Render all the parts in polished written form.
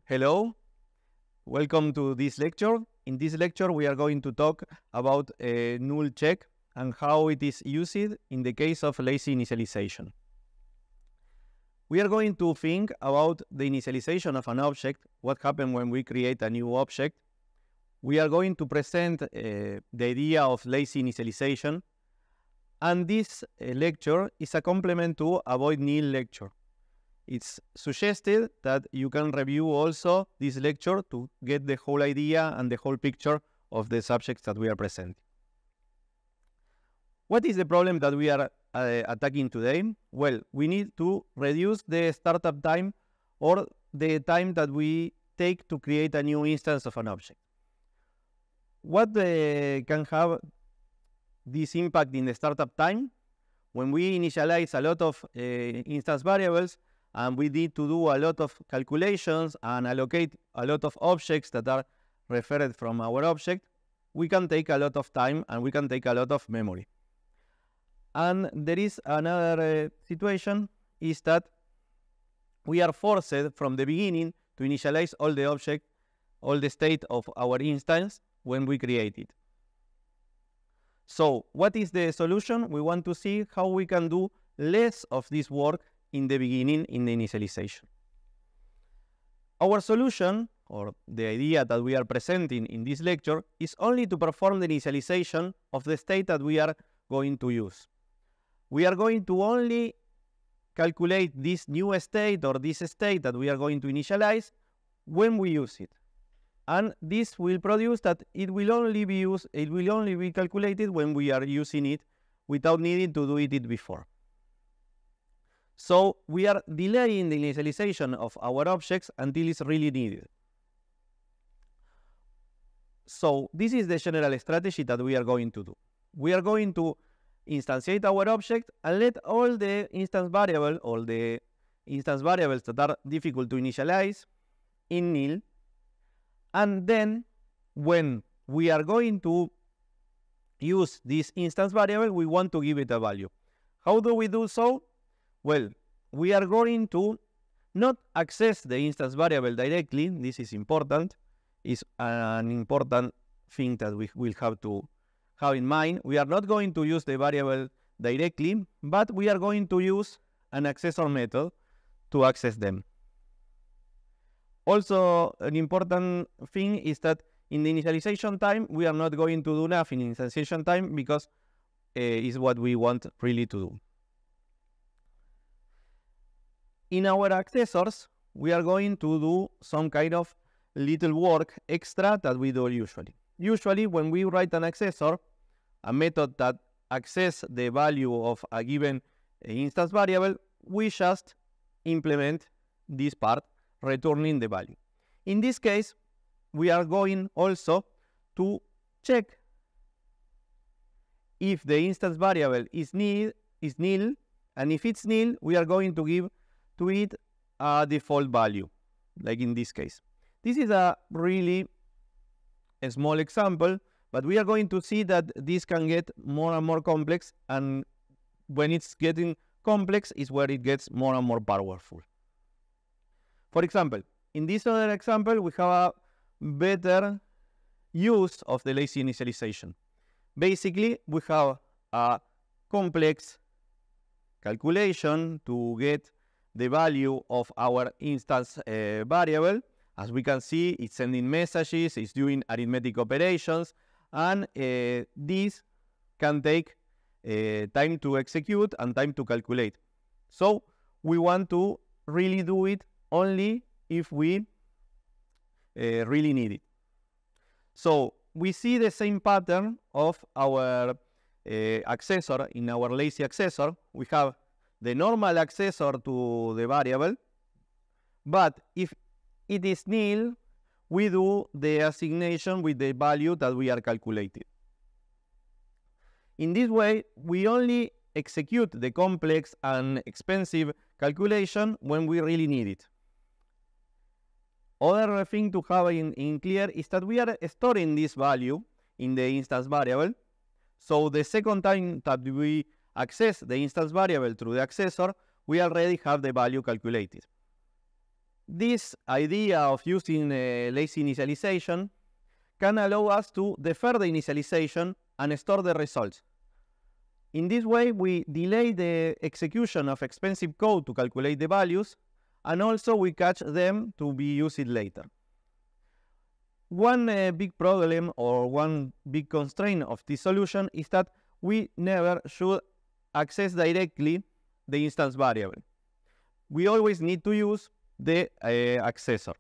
Hello, welcome to this lecture. In this lecture, we are going to talk about a null check and how it is used in the case of lazy initialization. We are going to think about the initialization of an object, what happens when we create a new object. We are going to present the idea of lazy initialization, and this lecture is a complement to Avoid Nil lecture. It's suggested that you can review also this lecture to get the whole idea and the whole picture of the subjects that we are presenting. What is the problem that we are attacking today? Well, we need to reduce the startup time or the time that we take to create a new instance of an object. What can have this impact in the startup time? When we initialize a lot of instance variables, and we need to do a lot of calculations and allocate a lot of objects that are referred from our object, we can take a lot of time and we can take a lot of memory. And there is another situation, is that we are forced from the beginning to initialize all the object, all the state of our instance when we create it. So what is the solution? We want to see how we can do less of this work in the beginning, in the initialization. Our solution, or the idea that we are presenting in this lecture, is only to perform the initialization of the state that we are going to use. We are going to only calculate this new state or this state that we are going to initialize when we use it. And this will produce that it will only be calculated when we are using it without needing to do it before. So we are delaying the initialization of our objects until it's really needed. So this is the general strategy that we are going to do. We are going to instantiate our object and let all the instance variables, all the instance variables that are difficult to initialize in nil. And then when we are going to use this instance variable, we want to give it a value. How do we do so? Well, we are going to not access the instance variable directly. This is important. It's an important thing that we will have to have in mind. We are not going to use the variable directly, but we are going to use an accessor method to access them. Also, an important thing is that in the initialization time, we are not going to do nothing in instantiation time because it's what we want really to do. In our accessors, we are going to do some kind of little work extra that we do usually. Usually, when we write an accessor, a method that accesses the value of a given instance variable, we just implement this part, returning the value. In this case, we are going also to check if the instance variable is nil, and if it's nil, we are going to give to it a default value, like in this case. This is a really small example, but we are going to see that this can get more and more complex, and when it's getting complex is where it gets more and more powerful. For example, in this other example, we have a better use of the lazy initialization. Basically, we have a complex calculation to get the value of our instance variable. As we can see, it's sending messages, it's doing arithmetic operations, and this can take time to execute and time to calculate. So we want to really do it only if we really need it. So we see the same pattern of our accessor in our lazy accessor. We have the normal accessor to the variable, but if it is nil, we do the assignation with the value that we are calculating. In this way, we only execute the complex and expensive calculation when we really need it. Other thing to have in clear is that we are storing this value in the instance variable. So the second time that we access the instance variable through the accessor, we already have the value calculated. This idea of using lazy initialization can allow us to defer the initialization and store the results. In this way, we delay the execution of expensive code to calculate the values, and also we catch them to be used later. One big problem or one big constraint of this solution is that we never should access directly the instance variable. We always need to use the accessor.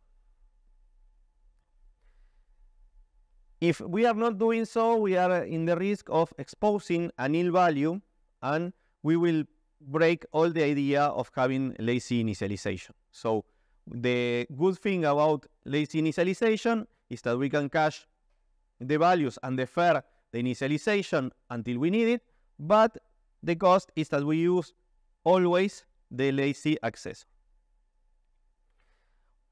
If we are not doing so, we are in the risk of exposing a nil value, and we will break all the idea of having lazy initialization. So the good thing about lazy initialization is that we can cache the values and defer the initialization until we need it, but the cost is that we use always the lazy accessor.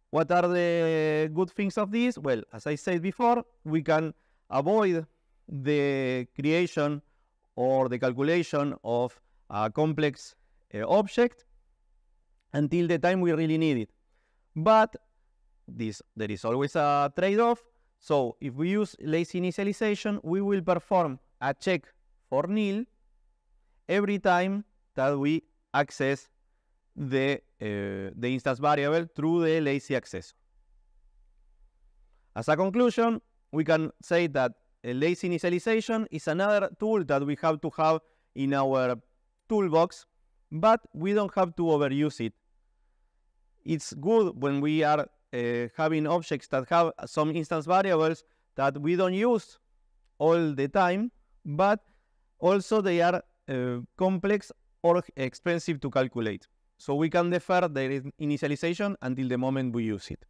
What are the good things of this? Well, as I said before, we can avoid the creation or the calculation of a complex object until the time we really need it. But there is always a trade-off. So if we use lazy initialization, we will perform a check for nil every time that we access the instance variable through the lazy accessor. As a conclusion, we can say that lazy initialization is another tool that we have to have in our toolbox, but we don't have to overuse it. It's good when we are having objects that have some instance variables that we don't use all the time, but also they are complex or expensive to calculate. So we can defer the initialization until the moment we use it.